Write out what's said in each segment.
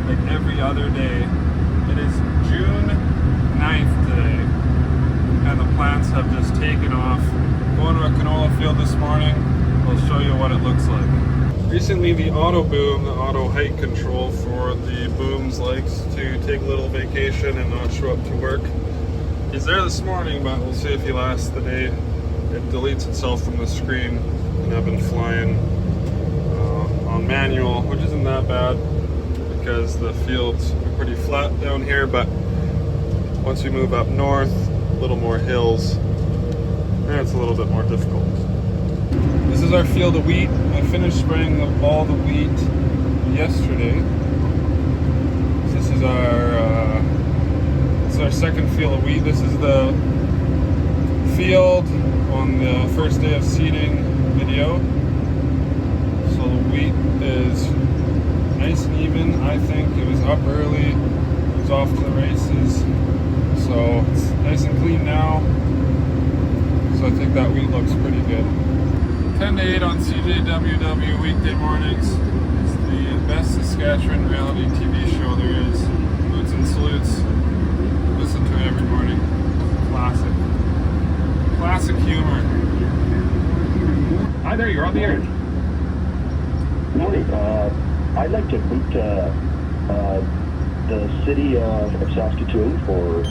like every other day. It is June 9th today, and the plants have just taken off. Going to a canola field this morning. I'll show you what it looks like. Recently, the auto boom, the auto height control for the booms, likes to take a little vacation and not show up to work. He's there this morning, but we'll see if he lasts the day. It deletes itself from the screen, and I've been flying on manual, which isn't that bad because the fields are pretty flat down here, but once we move up north, a little more hills, and it's a little bit more difficult. This is our field of wheat. I finished spraying all the wheat yesterday. This is our second field of wheat. This is the field on the first day of seeding video. So the wheat is nice and even. I think it was up early. It was off to the races. So it's nice and clean now. So I think that wheat looks pretty good. 10 to 8 on CJWW weekday mornings. It's the best Saskatchewan reality TV show there is. Boots and Salutes. Listen to it every morning. Classic. Classic humor. Hi there, you're on the air. Morning. I'd like to boot the city of Saskatoon for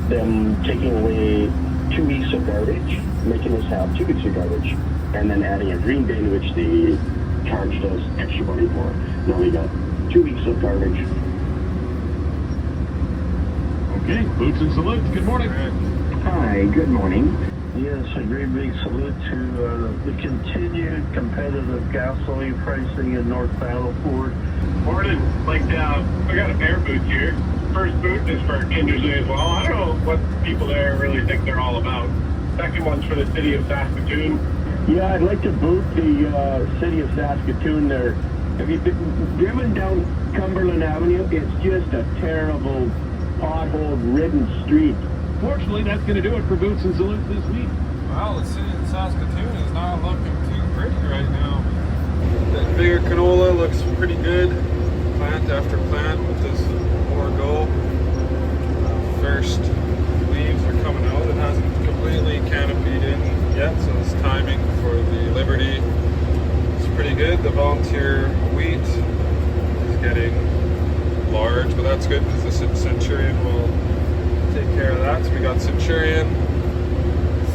them taking away 2 weeks of garbage, making us have 2 weeks of garbage, and then adding a green bin, which they charged us extra money for. Now we got 2 weeks of garbage. Okay, boots and salutes. Good morning. Hi, good morning. Yes, a great big salute to the continued competitive gasoline pricing in North Battleford. Morning. I got a pair of boots here. First boot is for Kindersley as well. I don't know what people there really think they're all about. Second one's for the city of Saskatoon. Yeah, I'd like to boot the city of Saskatoon there. Have you driven down Cumberland Avenue? It's just a terrible pothole-ridden street. Fortunately, that's going to do it for boots and salutes this week. Well, the city of Saskatoon is not looking too pretty right now. That bigger canola looks pretty good. Plant after plant with this more go. First leaves are coming out. It hasn't completely canopied in yet, so this timing for the Liberty is pretty good. The volunteer wheat is getting large, but that's good because the Centurion will take care of that. So we got Centurion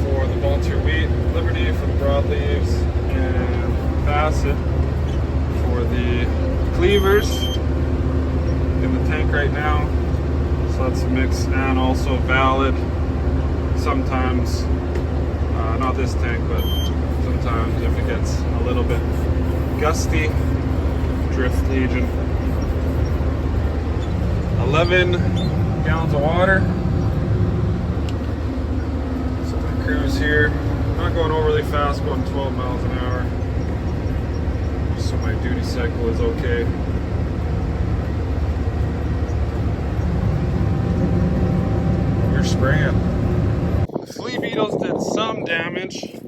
for the volunteer wheat, Liberty for the broadleaves, and Facet for the cleavers in the tank right now. So that's a mix, and also Valid sometimes, not this tank, but sometimes if it gets a little bit gusty, Drift Legion. 11 gallons of water. So my cruise here, not going overly fast, going 12 miles an hour. So my duty cycle is okay. We're spraying. The flea beetles did some damage,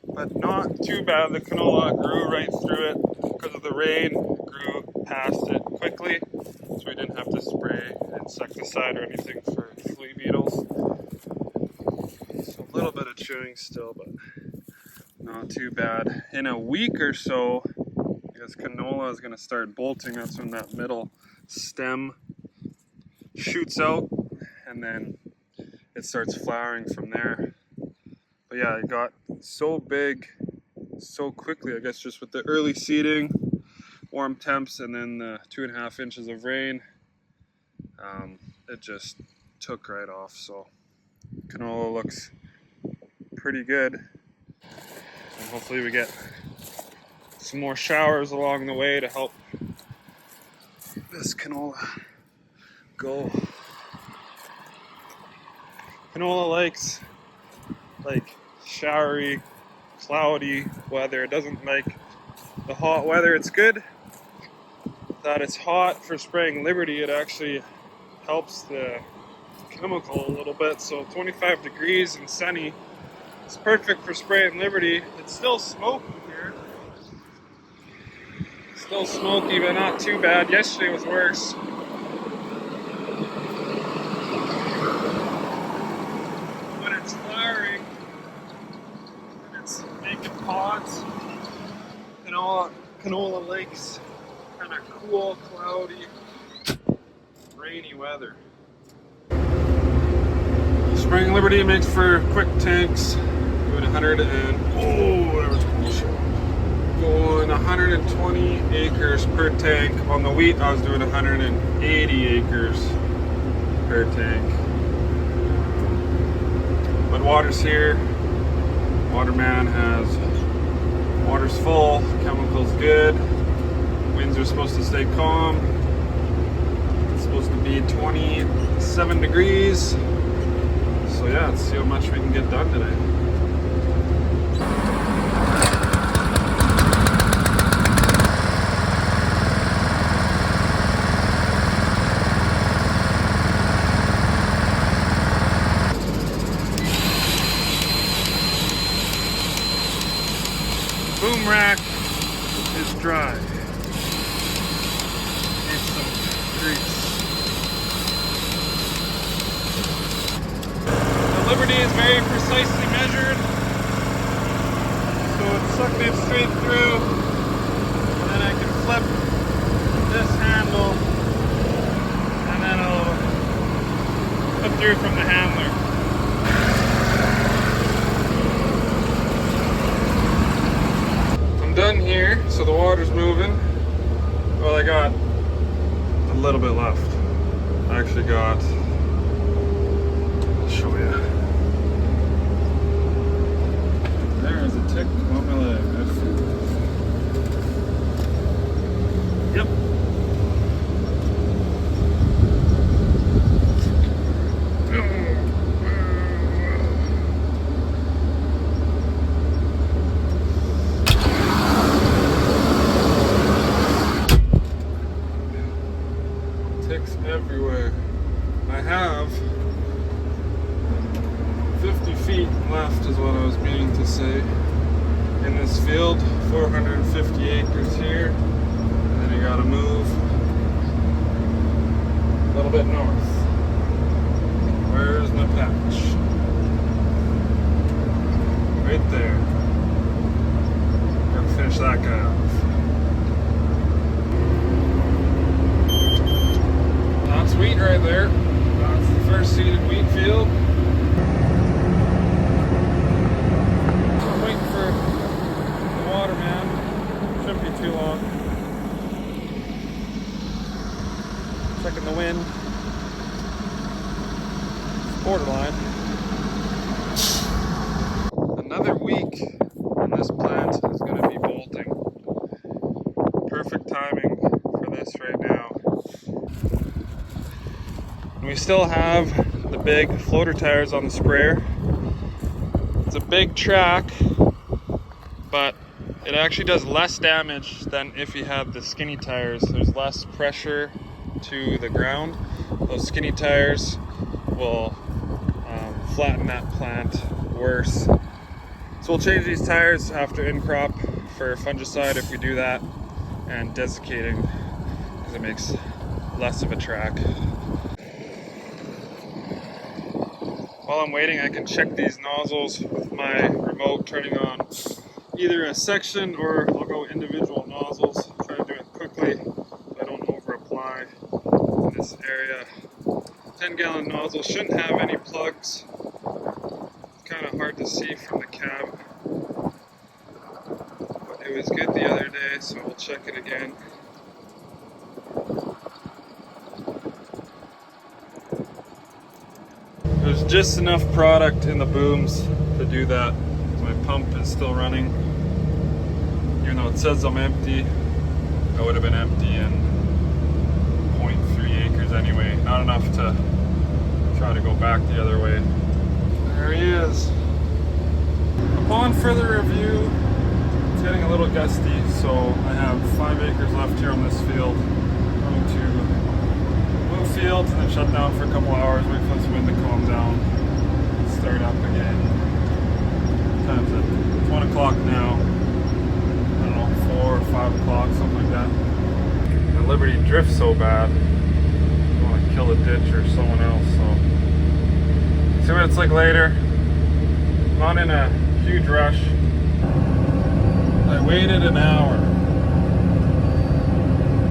but not too bad. The canola grew right through it because of the rain, grew past it quickly. So we didn't have to spray insecticide or anything for flea beetles. So a little bit of chewing still, but not too bad. In a week or so, because canola is going to start bolting, that's when that middle stem shoots out, and then it starts flowering from there. But yeah, it got so big so quickly, I guess just with the early seeding, warm temps, and then the 2.5 inches of rain. It just took right off. So canola looks pretty good, and hopefully we get some more showers along the way to help this canola go. Canola likes like showery, cloudy weather. It doesn't like the hot weather. It's good that it's hot for spraying Liberty. It actually helps the chemical a little bit. So 25 degrees and sunny is perfect for spraying Liberty. It's still smoky here. Still smoky, but not too bad. Yesterday was worse. When it's flowering, and it's making pods, canola lakes, kind of cool, cloudy, rainy weather. Spring Liberty makes for quick tanks. Doing 100 and there was bullshit. Going 120 acres per tank. On the wheat, I was doing 180 acres per tank. But water's here. Waterman has water's full. Chemicals good. Winds are supposed to stay calm. It's supposed to be 27 degrees. So yeah, let's see how much we can get done today. Boom rack is dry. Needs some grease. The Liberty is very precisely measured, so it's sucking it straight through, and then I can flip this handle, and then it'll put through from the handler. Done here, so the water's moving. Well, I got a little bit left. I actually got, I'll show you. There is a tick on my leg. Yep. Everywhere. I have 50 feet left is what I was meaning to say in this field. 450 acres here, and then you gotta move a little bit north. Where's my patch? Right there. Gotta finish that guy off. That's wheat right there. That's the first seeded wheat field. I'm waiting for the waterman. Shouldn't be too long. Checking the wind. Borderline. Another week and this plant is going to be bolting. Perfect timing for this right now. We still have the big floater tires on the sprayer. It's a big track, but it actually does less damage than if you had the skinny tires. There's less pressure to the ground. Those skinny tires will flatten that plant worse. So we'll change these tires after in crop for fungicide if we do that, and desiccating because it makes less of a track. While I'm waiting, I can check these nozzles with my remote, turning on either a section or I'll go individual nozzles. Try to do it quickly so I don't over apply in this area. 10-gallon nozzle shouldn't have any plugs. It's kind of hard to see from the cab. But it was good the other day, so we'll check it again. There's just enough product in the booms to do that. My pump is still running. Even though it says I'm empty, I would have been empty in 0.3 acres anyway. Not enough to try to go back the other way. There he is. Upon further review, it's getting a little gusty, so I have 5 acres left here on this field. I'm going to move fields and then shut down for a couple hours, wait for this wind to calm down, start up again. Time's at 1 o'clock now. I don't know, 4 or 5 o'clock, something like that. Liberty drifts so bad. I want to kill a ditch or someone else. So see what it's like later. Not in a huge rush. I waited an hour.